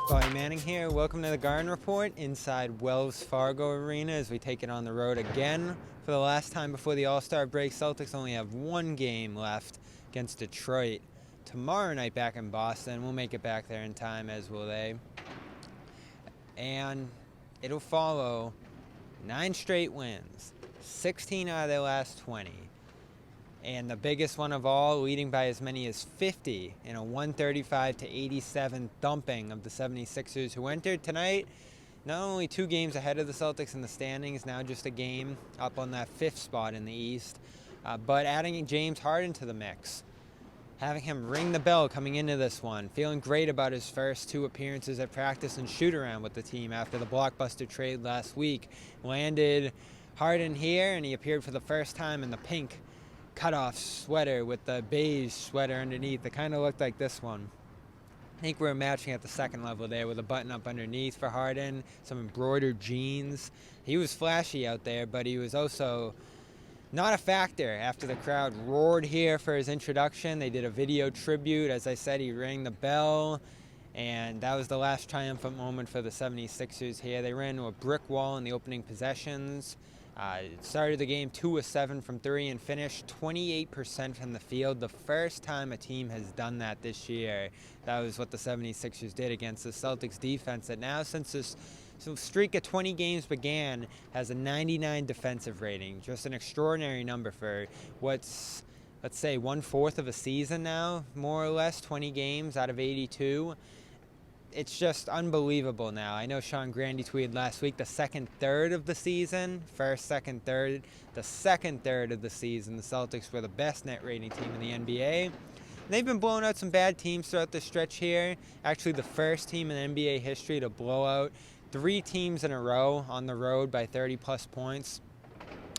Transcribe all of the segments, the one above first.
Bobby Manning here. Welcome to the Garden Report inside Wells Fargo Arena as we take it on the road again. For the last time before the All-Star break, Celtics only have one game left against Detroit. Tomorrow night back in Boston. We'll make it back there in time, as will they. And it'll follow 9 straight wins, 16 out of their last 20. And the biggest one of all, leading by as many as 50 in a 135-87 thumping of the 76ers, who entered tonight not only 2 games ahead of the Celtics in the standings, now just a game up on that 5th spot in the East, but adding James Harden to the mix, having him ring the bell coming into this one, feeling great about his first 2 appearances at practice and shoot-around with the team after the blockbuster trade last week. Landed Harden here, and he appeared for the first time in the pink cutoff sweater with the beige sweater underneath. It kind of looked like this one. I think we're matching at the second level there with a button up underneath for Harden, some embroidered jeans. He was flashy out there, but he was also not a factor after the crowd roared here for his introduction. They did a video tribute. As I said, he rang the bell, and that was the last triumphant moment for the 76ers here. They ran into a brick wall in the opening possessions. Started the game 2 of 7 from 3 and finished 28% from the field. The first time a team has done that this year. That was what the 76ers did against the Celtics defense that now, since this streak of 20 games began, has a 99 defensive rating. Just an extraordinary number for what's, let's say, 1/4 of a season now, more or less, 20 games out of 82. It's just unbelievable now. I know Sean Grandy tweeted last week the second third of the season, first, second, third. The second third of the season, the Celtics were the best net rating team in the NBA. They've been blowing out some bad teams throughout the stretch here. Actually, the first team in NBA history to blow out 3 teams in a row on the road by 30-plus points.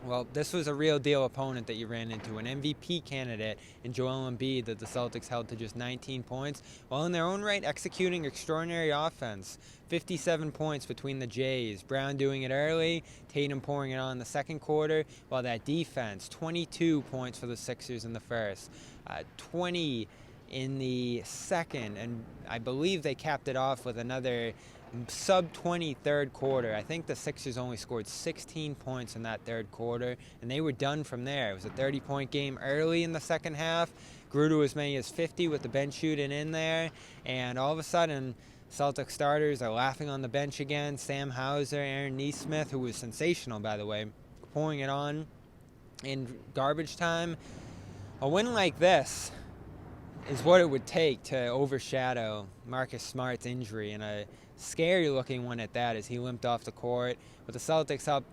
Well, this was a real deal opponent that you ran into, an MVP candidate in Joel Embiid that the Celtics held to just 19 points, while in their own right executing extraordinary offense. 57 points between the Jays, Brown doing it early, Tatum pouring it on in the second quarter, while that defense, 22 points for the Sixers in the first, 20 in the second, and I believe they capped it off with another sub-20 third quarter. I think the Sixers only scored 16 points in that third quarter, and they were done from there. It was a 30-point game early in the second half, grew to as many as 50 with the bench shooting in there, and all of a sudden, Celtic starters are laughing on the bench again. Sam Hauser, Aaron Nesmith, who was sensational, by the way, pouring it on in garbage time. A win like this is what it would take to overshadow Marcus Smart's injury, and a scary-looking one at that, as he limped off the court. With the Celtics up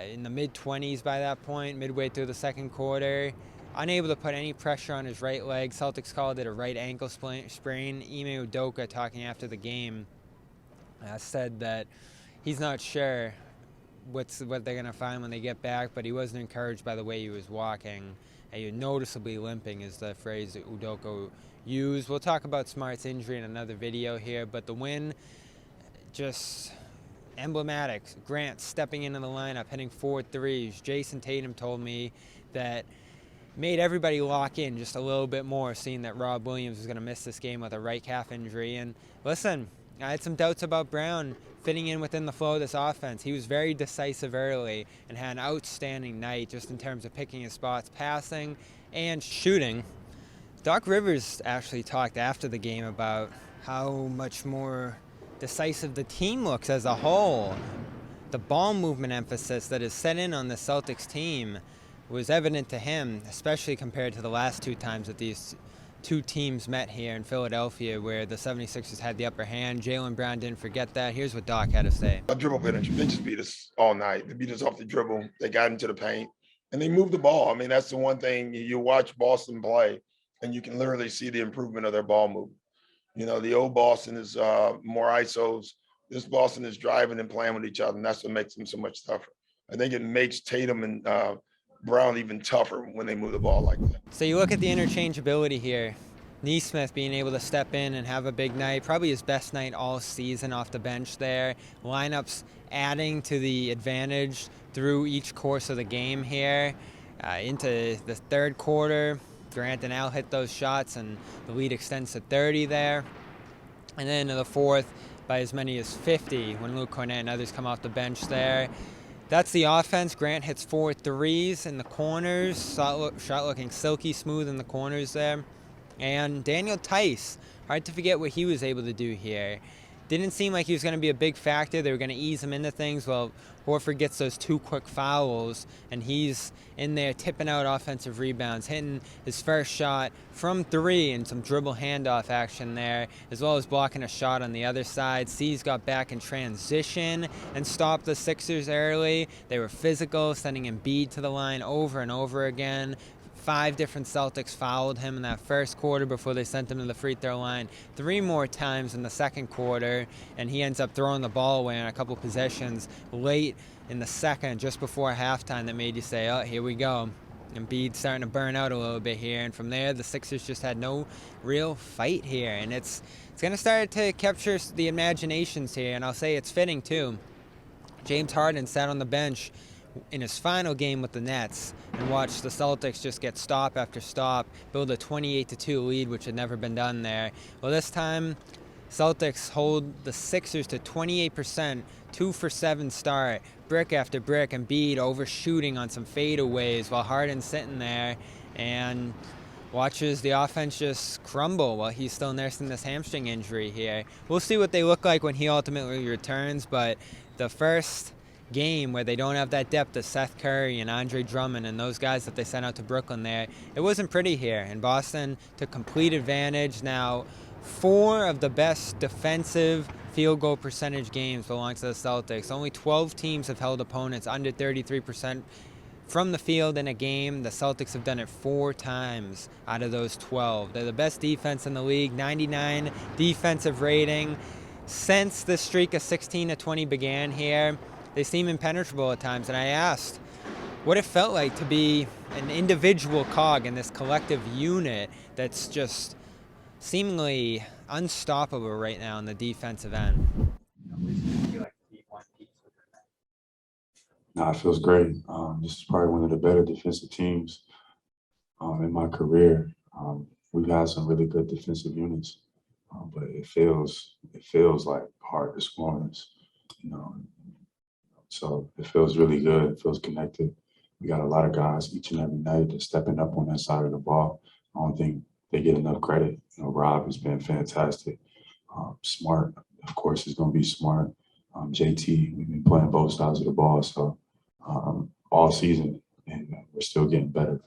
in the mid-20s by that point, midway through the second quarter, unable to put any pressure on his right leg. Celtics called it a right ankle sprain. Ime Udoka, talking after the game, said that he's not sure what they're going to find when they get back, but he wasn't encouraged by the way he was walking. Noticeably limping is the phrase that Udoka used. We'll talk about Smart's injury in another video here, but the win, just emblematic. Grant stepping into the lineup, hitting 4 threes. Jayson Tatum told me that made everybody lock in just a little bit more, seeing that Rob Williams was going to miss this game with a right calf injury. And listen, I had some doubts about Brown fitting in within the flow of this offense. He was very decisive early and had an outstanding night just in terms of picking his spots, passing, and shooting. Doc Rivers actually talked after the game about how much more decisive the team looks as a whole. The ball movement emphasis that is set in on the Celtics team was evident to him, especially compared to the last 2 times that these 2 teams met here in Philadelphia, where the 76ers had the upper hand. Jaylen Brown didn't forget that. Here's what Doc had to say. A dribble penetrate. They just beat us all night. They beat us off the dribble. They got into the paint, and they moved the ball. I mean, that's the one thing. You watch Boston play, and you can literally see the improvement of their ball movement. You know, the old Boston is more ISOs. This Boston is driving and playing with each other, and that's what makes them so much tougher. I think it makes Tatum and Brown even tougher when they move the ball like that. So you look at the interchangeability here. Nesmith being able to step in and have a big night, probably his best night all season off the bench there. Lineups adding to the advantage through each course of the game here. Into the third quarter, Grant and Al hit those shots, and the lead extends to 30 there. And then in the fourth, by as many as 50 when Luke Cornett and others come off the bench there. That's the offense. Grant hits 4 threes in the corners. Shot looking silky smooth in the corners there. And Daniel Theis, hard to forget what he was able to do here. Didn't seem like he was going to be a big factor. They were going to ease him into things. Well, Horford gets those 2 quick fouls, and he's in there tipping out offensive rebounds, hitting his first shot from 3 and some dribble handoff action there, as well as blocking a shot on the other side. C's got back in transition and stopped the Sixers early. They were physical, sending Embiid to the line over and over again. 5 different Celtics fouled him in that first quarter before they sent him to the free throw line 3 more times in the second quarter, and he ends up throwing the ball away on a couple possessions late in the second, just before halftime, that made you say, oh, here we go. Embiid starting to burn out a little bit here, and from there the Sixers just had no real fight here, and it's going to start to capture the imaginations here, and I'll say it's fitting too. James Harden sat on the bench in his final game with the Nets and watched the Celtics just get stop after stop, build a 28-2 lead, which had never been done there. Well, this time, Celtics hold the Sixers to 28%, 2 for 7 start, brick after brick, and Embiid overshooting on some fadeaways while Harden's sitting there and watches the offense just crumble while he's still nursing this hamstring injury here. We'll see what they look like when he ultimately returns, but the first game where they don't have that depth of Seth Curry and Andre Drummond and those guys that they sent out to Brooklyn there, it wasn't pretty here. And Boston took complete advantage. Now, 4 of the best defensive field goal percentage games belong to the Celtics. Only 12 teams have held opponents under 33% from the field in a game. The Celtics have done it 4 times out of those 12. They're the best defense in the league, 99 defensive rating. Since the streak of 16-20 began here, they seem impenetrable at times, and I asked what it felt like to be an individual cog in this collective unit that's just seemingly unstoppable right now on the defensive end. No, it feels great. This is probably one of the better defensive teams in my career. We've had some really good defensive units, but it feels like hard to score on us, you know. So it feels really good. It feels connected. We got a lot of guys each and every night that's stepping up on that side of the ball. I don't think they get enough credit. You know, Rob has been fantastic. Smart, of course, is going to be smart. JT, we've been playing both sides of the ball, so all season, and we're still getting better.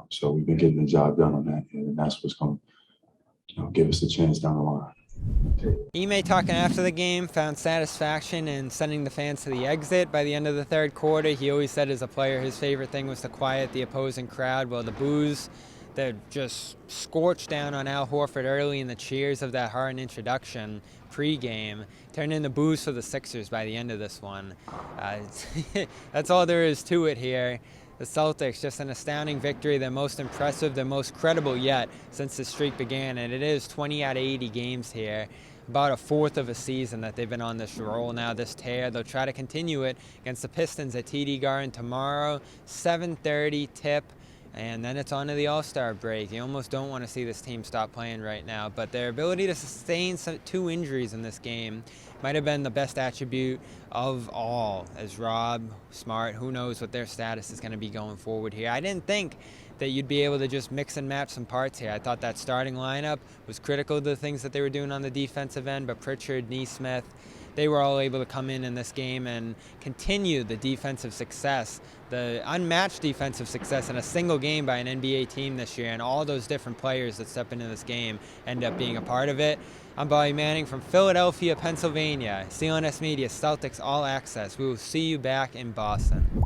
So we've been getting the job done on that, and that's what's going to give us a chance down the line. Ime, talking after the game, found satisfaction in sending the fans to the exit by the end of the third quarter. He always said as a player his favorite thing was to quiet the opposing crowd. Well, the boos that just scorched down on Al Horford early in the cheers of that Harden introduction pregame turned into boos for the Sixers by the end of this one. That's all there is to it here. The Celtics, just an astounding victory, their most impressive, their most credible yet since the streak began, and it is 20 out of 80 games here. About a fourth of a season that they've been on this roll now, this tear. They'll try to continue it against the Pistons at TD Garden tomorrow, 7:30 tip, and then it's on to the All-Star break. You almost don't want to see this team stop playing right now, but their ability to sustain 2 injuries in this game might have been the best attribute of all, as Rob, Smart, who knows what their status is going to be going forward here. I didn't think that you'd be able to just mix and match some parts here. I thought that starting lineup was critical to the things that they were doing on the defensive end, but Pritchard, Nesmith, they were all able to come in this game and continue the defensive success, the unmatched defensive success in a single game by an NBA team this year, and all those different players that step into this game end up being a part of it. I'm Bobby Manning from Philadelphia, Pennsylvania. CLNS Media, Celtics All Access. We will see you back in Boston.